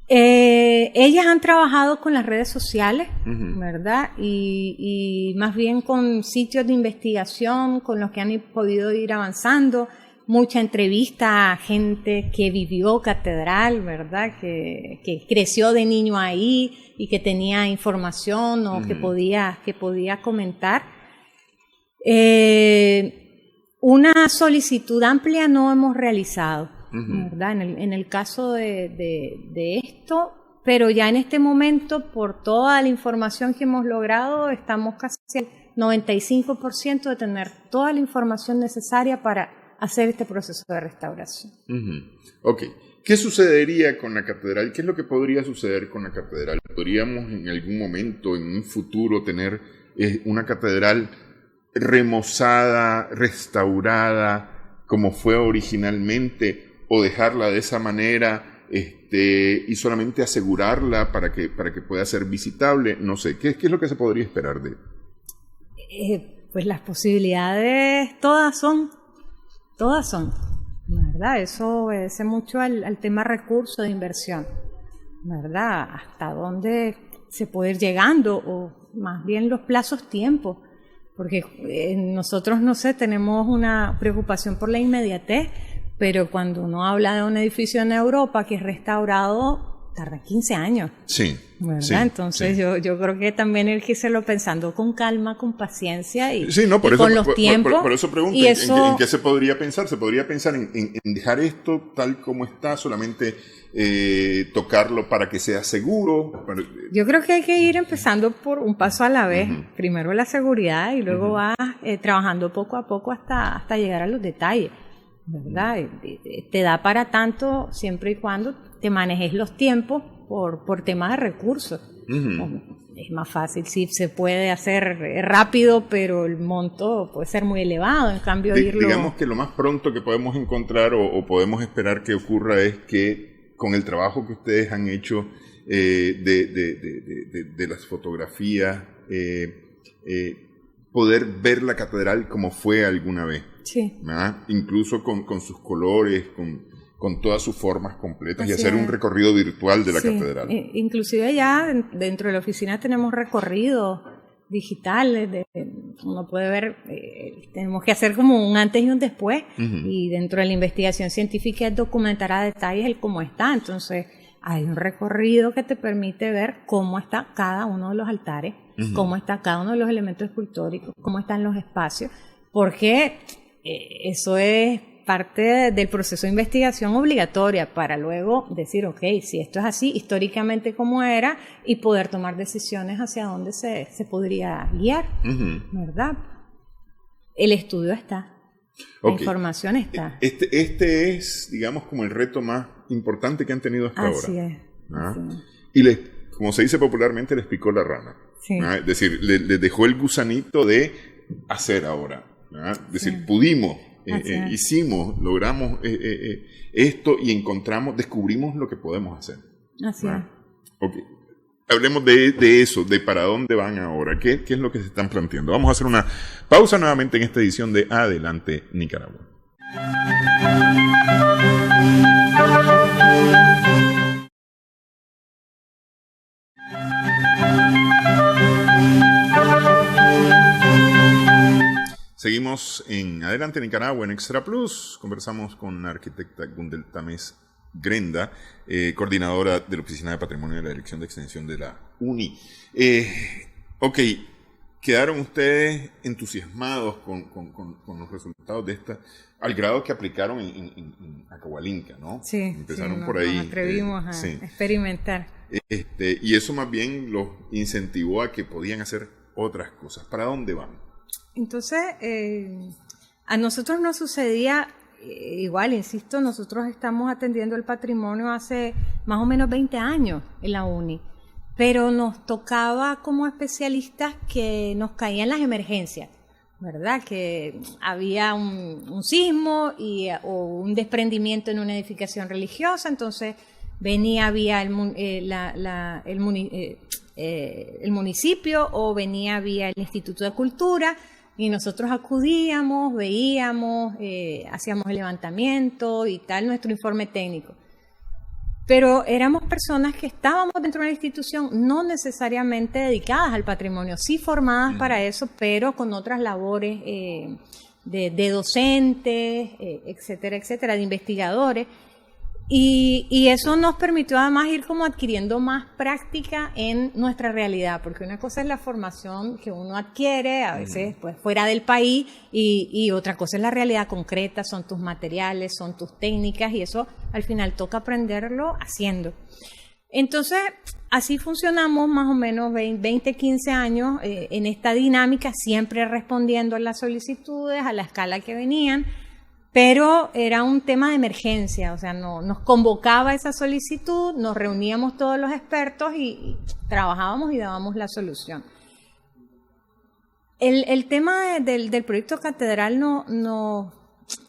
Ellas han trabajado con las redes sociales, ¿verdad? Y más bien con sitios de investigación con los que han podido ir avanzando. Mucha entrevista a gente que vivió Catedral, ¿verdad? Que creció de niño ahí y que tenía información o que podía comentar. Una solicitud amplia no hemos realizado, ¿verdad? En el caso de esto, pero ya en este momento, por toda la información que hemos logrado, estamos casi al 95% de tener toda la información necesaria para hacer este proceso de restauración. Ok. ¿Qué sucedería con la catedral? ¿Qué es lo que podría suceder con la catedral? ¿Podríamos en algún momento, en un futuro, tener una catedral remozada, restaurada, como fue originalmente, o dejarla de esa manera y solamente asegurarla para que pueda ser visitable? No sé, ¿qué es lo que se podría esperar de? Pues las posibilidades todas son, ¿verdad? Eso obedece mucho al tema recurso de inversión, ¿verdad? Hasta dónde se puede ir llegando, o más bien los plazos tiempos. Porque nosotros, no sé, tenemos una preocupación por la inmediatez, pero cuando uno habla de un edificio en Europa que es restaurado, tarda 15 años. Sí. ¿Verdad? Sí, entonces sí. Yo creo que también hay que irlo pensando con calma, con paciencia y, sí, no, por y eso, con los tiempos. Por eso pregunto, ¿en qué se podría pensar? ¿Se podría pensar en dejar esto tal como está, solamente tocarlo para que sea seguro? Yo creo que hay que ir empezando por un paso a la vez. Primero la seguridad y luego vas trabajando poco a poco hasta llegar a los detalles, ¿verdad? Te da para tanto siempre y cuando te manejes los tiempos por temas de recursos. Es más fácil, sí, se puede hacer rápido, pero el monto puede ser muy elevado. En cambio, digamos que lo más pronto que podemos encontrar o podemos esperar que ocurra es que con el trabajo que ustedes han hecho de las fotografías, poder ver la catedral como fue alguna vez. Sí. ¿Verdad? Incluso con sus colores, con todas sus formas completas. Así y hacer un recorrido virtual de la catedral. Inclusive ya dentro de la oficina tenemos recorridos digitales, uno puede ver, tenemos que hacer como un antes y un después, y dentro de la investigación científica es documentar a detalles el cómo está. Entonces hay un recorrido que te permite ver cómo está cada uno de los altares, cómo está cada uno de los elementos escultóricos, cómo están los espacios, porque eso es parte del proceso de investigación obligatoria para luego decir, ok, si esto es así, históricamente cómo era, y poder tomar decisiones hacia dónde se podría guiar, ¿verdad? El estudio está, la información está. Este es, digamos, como el reto más importante que han tenido hasta ahora. Así es. Y como se dice popularmente, les picó la rana. Sí. Es decir, les dejó el gusanito de hacer ahora. Es decir, pudimos. Hicimos, logramos esto y descubrimos lo que podemos hacer. Así es. Okay. Hablemos de eso, de para dónde van ahora, qué es lo que se están planteando. Vamos a hacer una pausa nuevamente en esta edición de Adelante Nicaragua. Seguimos en Adelante Nicaragua en Extra Plus. Conversamos con la arquitecta Gundel Tamés Grenda, coordinadora de la Oficina de Patrimonio de la Dirección de Extensión de la UNI. ¿Quedaron ustedes entusiasmados con los resultados de esta, al grado que aplicaron en Acahualinca, ¿no? Sí. Empezaron por ahí. Nos atrevimos a experimentar. Y eso más bien los incentivó a que podían hacer otras cosas. ¿Para dónde van? Entonces, a nosotros nos sucedía igual, insisto, nosotros estamos atendiendo el patrimonio hace más o menos 20 años en la UNI, pero nos tocaba como especialistas que nos caían las emergencias, ¿verdad? Que había un sismo o un desprendimiento en una edificación religiosa, entonces había el municipio o venía vía el Instituto de Cultura. Y nosotros acudíamos, veíamos, hacíamos el levantamiento y tal, nuestro informe técnico. Pero éramos personas que estábamos dentro de una institución no necesariamente dedicadas al patrimonio, sí formadas para eso, pero con otras labores de docentes, etcétera, etcétera, de investigadores. Y eso nos permitió además ir como adquiriendo más práctica en nuestra realidad, porque una cosa es la formación que uno adquiere, a veces pues fuera del país, y otra cosa es la realidad concreta, son tus materiales, son tus técnicas, y eso al final toca aprenderlo haciendo. Entonces, así funcionamos más o menos 20, 15 años en esta dinámica, siempre respondiendo a las solicitudes, a la escala que venían. Pero era un tema de emergencia, o sea, nos convocaba esa solicitud, nos reuníamos todos los expertos y trabajábamos y dábamos la solución. El tema del proyecto Catedral nos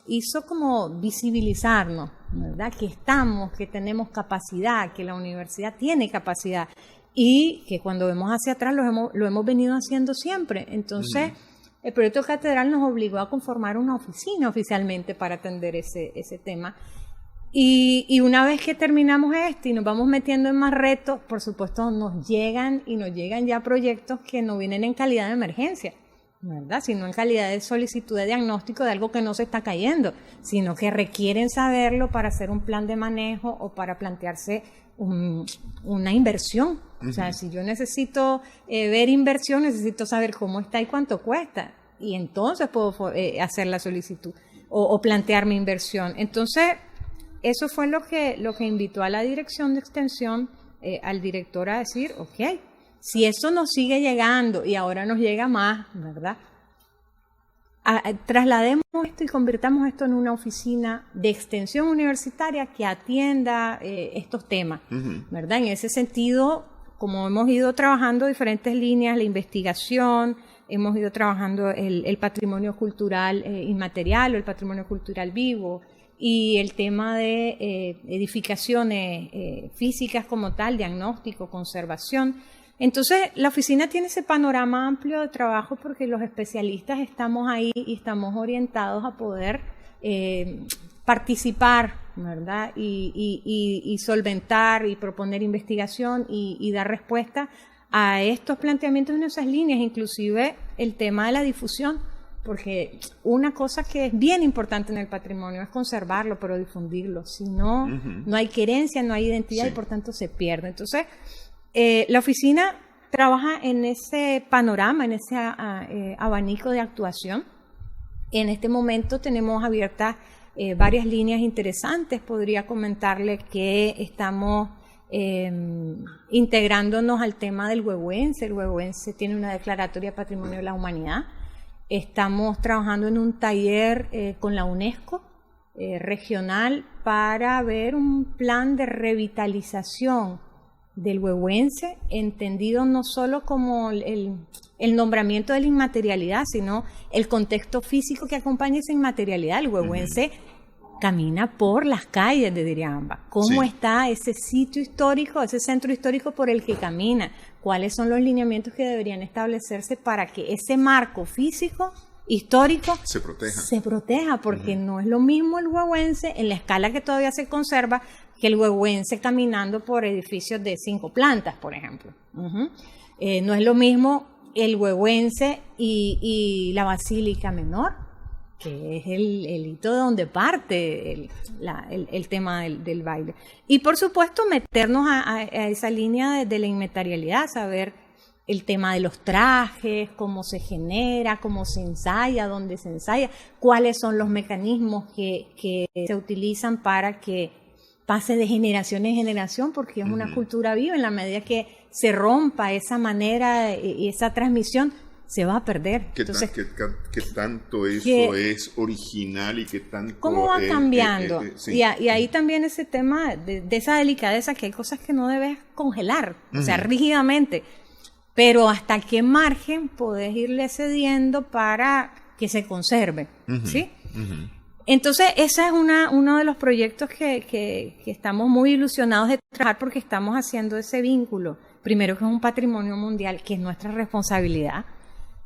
hizo como visibilizarnos, ¿verdad? Que tenemos capacidad, que la universidad tiene capacidad y que cuando vemos hacia atrás lo hemos venido haciendo siempre. Entonces, el proyecto Catedral nos obligó a conformar una oficina oficialmente para atender ese tema. Y una vez que terminamos y nos vamos metiendo en más retos, por supuesto nos llegan ya proyectos que no vienen en calidad de emergencia, ¿verdad? Sino en calidad de solicitud de diagnóstico de algo que no se está cayendo, sino que requieren saberlo para hacer un plan de manejo o para plantearse una inversión. O sea, si yo necesito ver inversión, necesito saber cómo está y cuánto cuesta. Y entonces puedo hacer la solicitud o plantear mi inversión. Entonces, eso fue lo que invitó a la dirección de extensión, al director a decir, ok, si eso nos sigue llegando y ahora nos llega más, ¿verdad? Traslademos esto y convirtamos esto en una oficina de extensión universitaria que atienda estos temas, ¿verdad? En ese sentido, como hemos ido trabajando diferentes líneas, la investigación, hemos ido trabajando el patrimonio cultural inmaterial o el patrimonio cultural vivo y el tema de edificaciones físicas como tal, diagnóstico, conservación. Entonces, la oficina tiene ese panorama amplio de trabajo porque los especialistas estamos ahí y estamos orientados a poder participar, ¿verdad? Y solventar y proponer investigación y dar respuesta a estos planteamientos en esas líneas, inclusive el tema de la difusión, porque una cosa que es bien importante en el patrimonio es conservarlo, pero difundirlo. Si no, no hay querencia, no hay identidad y por tanto se pierde. Entonces, la oficina trabaja en ese panorama, en ese abanico de actuación. En este momento tenemos abiertas varias líneas interesantes. Podría comentarle que estamos integrándonos al tema del huehuense. El huehuense tiene una declaratoria de Patrimonio de la Humanidad. Estamos trabajando en un taller con la UNESCO regional para ver un plan de revitalización del huehuense, entendido no solo como el nombramiento de la inmaterialidad, sino el contexto físico que acompaña esa inmaterialidad. El huehuense camina por las calles de Diriamba. ¿Cómo está ese sitio histórico, ese centro histórico por el que camina? ¿Cuáles son los lineamientos que deberían establecerse para que ese marco físico, histórico, se proteja? Porque no es lo mismo el huehuense en la escala que todavía se conserva que el huehuense caminando por edificios de 5 plantas, por ejemplo. No es lo mismo el huehuense y la Basílica Menor, que es el hito de donde parte el tema del baile. Y por supuesto meternos a esa línea de la inmaterialidad, saber el tema de los trajes, cómo se genera, cómo se ensaya, dónde se ensaya, cuáles son los mecanismos que se utilizan para que pase de generación en generación, porque es una cultura viva. En la medida que se rompa esa manera y esa transmisión, se va a perder. ¿Qué tanto eso es original y qué tanto cómo va cambiando? Y ahí también ese tema de esa delicadeza, que hay cosas que no debes congelar, o sea, rígidamente, pero hasta qué margen podés irle cediendo para que se conserve, ¿sí? Entonces, ese es uno de los proyectos que estamos muy ilusionados de trabajar, porque estamos haciendo ese vínculo. Primero, que es un patrimonio mundial, que es nuestra responsabilidad.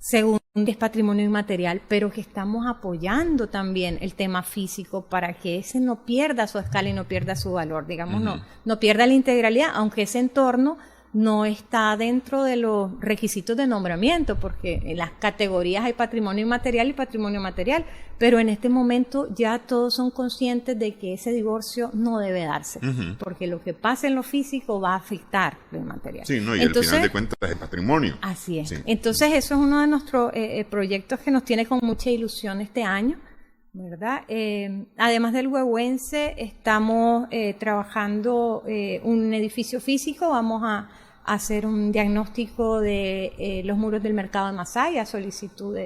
Segundo, que es patrimonio inmaterial, pero que estamos apoyando también el tema físico para que ese no pierda su escala y no pierda su valor, digamos, no pierda la integralidad, aunque ese entorno no está dentro de los requisitos de nombramiento, porque en las categorías hay patrimonio inmaterial y patrimonio material, pero en este momento ya todos son conscientes de que ese divorcio no debe darse, porque lo que pasa en lo físico va a afectar lo inmaterial. Sí, no, y entonces, al final de cuentas es patrimonio. Así es. Sí. Entonces eso es uno de nuestros proyectos que nos tiene con mucha ilusión este año, ¿verdad? Además del huehuense, estamos trabajando un edificio físico. Vamos a hacer un diagnóstico de los muros del mercado de Masaya, a solicitud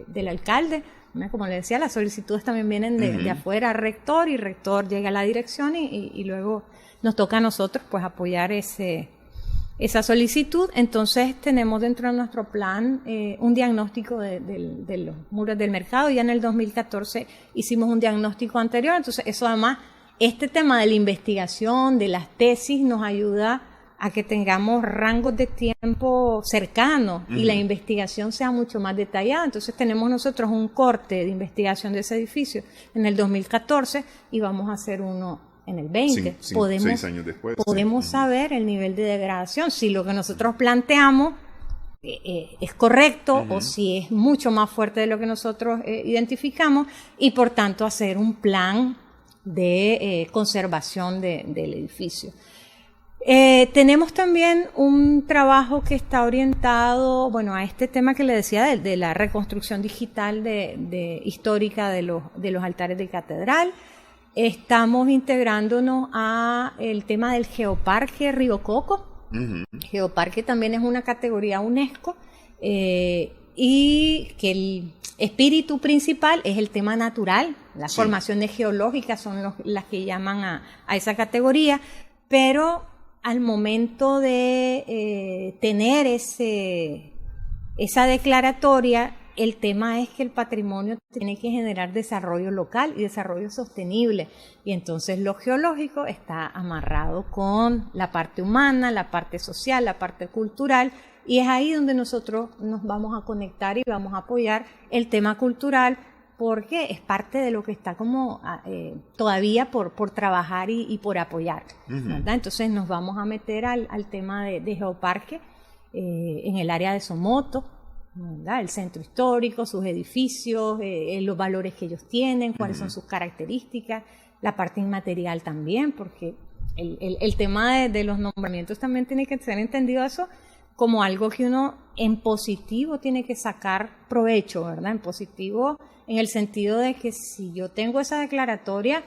del alcalde. Como le decía, las solicitudes también vienen de afuera, rector, y rector llega a la dirección y luego nos toca a nosotros pues apoyar esa solicitud. Entonces tenemos dentro de nuestro plan un diagnóstico de los muros del mercado. Ya en el 2014 hicimos un diagnóstico anterior. Entonces eso, además, este tema de la investigación, de las tesis, nos ayuda a que tengamos rangos de tiempo cercanos y la investigación sea mucho más detallada. Entonces tenemos nosotros un corte de investigación de ese edificio en el 2014 y vamos a hacer uno en el 20. 6 años después. Podemos saber el nivel de degradación, si lo que nosotros planteamos es correcto o si es mucho más fuerte de lo que nosotros identificamos, y por tanto hacer un plan de conservación del edificio. Tenemos también un trabajo que está orientado, a este tema que le decía de la reconstrucción digital histórica de los altares de catedral. Estamos integrándonos a el tema del Geoparque Río Coco. Geoparque también es una categoría UNESCO y que el espíritu principal es el tema natural. Las formaciones geológicas son las que llaman a esa categoría, pero al momento de tener esa declaratoria, el tema es que el patrimonio tiene que generar desarrollo local y desarrollo sostenible. Y entonces lo geológico está amarrado con la parte humana, la parte social, la parte cultural, y es ahí donde nosotros nos vamos a conectar y vamos a apoyar el tema cultural, porque es parte de lo que está como todavía por trabajar y por apoyar, ¿verdad? Entonces nos vamos a meter al tema de Geoparque. en el área de Somoto, ¿verdad? El centro histórico, sus edificios, los valores que ellos tienen, cuáles son sus características, la parte inmaterial también, porque el tema de los nombramientos también tiene que ser entendido eso como algo que uno en positivo tiene que sacar provecho, ¿verdad? En positivo en el sentido de que si yo tengo esa declaratoria,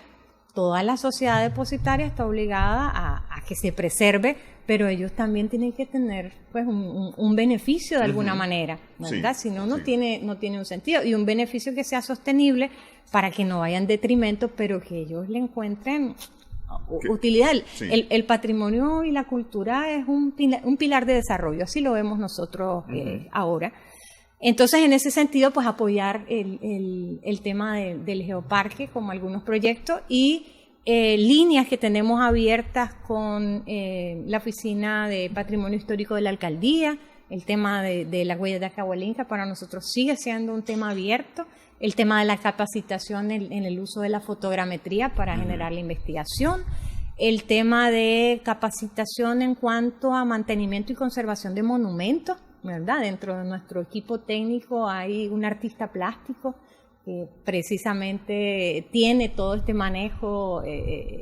toda la sociedad depositaria está obligada a que se preserve, pero ellos también tienen que tener pues un beneficio de alguna manera, ¿verdad? Sí, si no, no tiene un sentido. Y un beneficio que sea sostenible para que no vaya en detrimento, pero que ellos le encuentren utilidad. El patrimonio y la cultura es un pilar de desarrollo, así lo vemos nosotros ahora. Entonces, en ese sentido, pues apoyar el tema del geoparque, como algunos proyectos, y líneas que tenemos abiertas con la Oficina de Patrimonio Histórico de la Alcaldía. El tema de la huella de Acahualinca para nosotros sigue siendo un tema abierto. El tema de la capacitación en el uso de la fotogrametría para generar la investigación. El tema de capacitación en cuanto a mantenimiento y conservación de monumentos, ¿verdad? Dentro de nuestro equipo técnico hay un artista plástico que precisamente tiene todo este manejo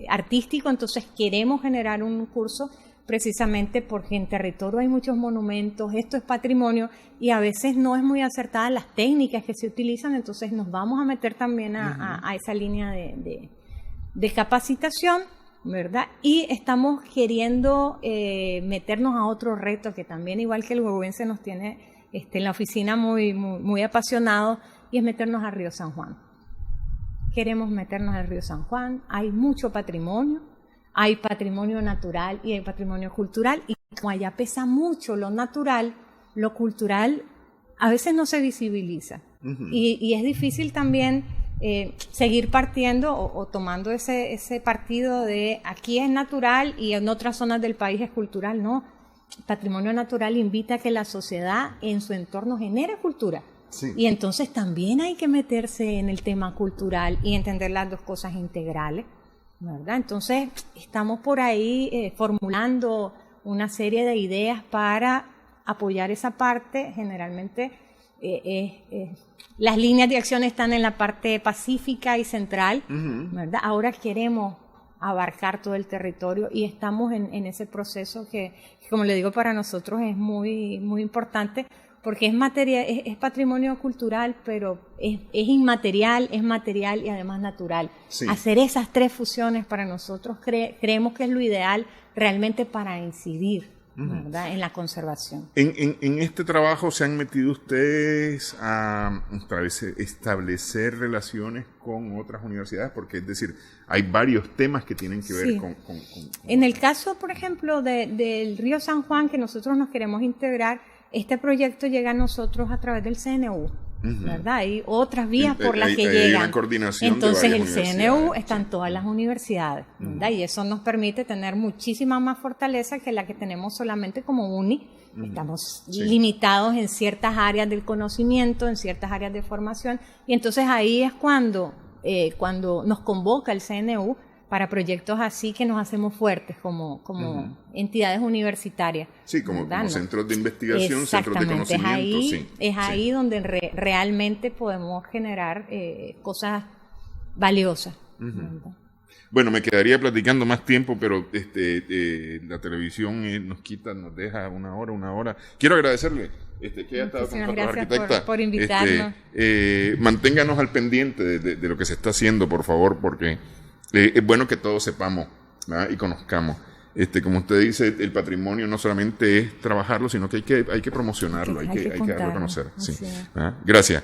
artístico, entonces queremos generar un curso precisamente porque en territorio hay muchos monumentos, esto es patrimonio y a veces no es muy acertada las técnicas que se utilizan, entonces nos vamos a meter también a esa línea de capacitación, ¿verdad? Y estamos queriendo meternos a otro reto que también, igual que el huehuense, nos tiene en la oficina muy apasionados, y es meternos al río San Juan. Queremos meternos al río San Juan, hay mucho patrimonio, hay patrimonio natural y hay patrimonio cultural, y como allá pesa mucho lo natural, lo cultural a veces no se visibiliza. Y es difícil también seguir partiendo o tomando ese partido de aquí es natural y en otras zonas del país es cultural. No, patrimonio natural invita a que la sociedad en su entorno genere cultura. Sí. Y entonces también hay que meterse en el tema cultural y entender las dos cosas integrales, ¿verdad? Entonces estamos por ahí formulando una serie de ideas para apoyar esa parte. Generalmente las líneas de acción están en la parte pacífica y central, ¿verdad? Ahora queremos abarcar todo el territorio y estamos en ese proceso que, como le digo, para nosotros es muy importante, porque es patrimonio cultural, pero es inmaterial, es material y además natural. Sí. Hacer esas tres fusiones para nosotros creemos que es lo ideal realmente para incidir, ¿verdad?, en la conservación. En este trabajo se han metido ustedes a establecer relaciones con otras universidades, porque es decir, hay varios temas que tienen que ver con En el caso, por ejemplo, del río San Juan, que nosotros nos queremos integrar, este proyecto llega a nosotros a través del CNU, ¿verdad? Hay otras vías por las que llegan. Hay una coordinación. Entonces el CNU está en todas las universidades, ¿verdad? Y eso nos permite tener muchísima más fortaleza que la que tenemos solamente como UNI. Estamos limitados en ciertas áreas del conocimiento, en ciertas áreas de formación, y entonces ahí es cuando nos convoca el CNU para proyectos así, que nos hacemos fuertes como entidades universitarias. Sí, como centros de investigación, centros de conocimiento. Es ahí donde realmente podemos generar cosas valiosas. Bueno, me quedaría platicando más tiempo, pero la televisión nos deja una hora. Quiero agradecerle que haya estado con nosotros, arquitecta. Por invitarnos. Manténganos al pendiente de lo que se está haciendo, por favor, porque es bueno que todos sepamos, ¿verdad?, y conozcamos. Como usted dice, el patrimonio no solamente es trabajarlo, sino que hay que promocionarlo, hay que darlo a conocer. Sí. Gracias.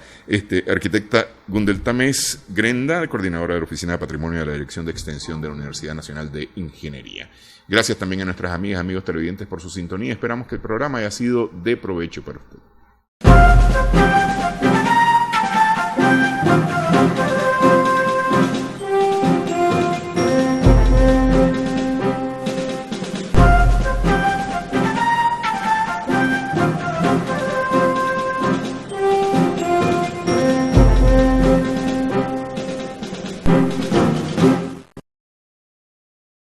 Arquitecta Gundel Tamés Grenda, coordinadora de la Oficina de Patrimonio de la Dirección de Extensión de la Universidad Nacional de Ingeniería. Gracias también a nuestras amigas, amigos televidentes por su sintonía. Esperamos que el programa haya sido de provecho para usted.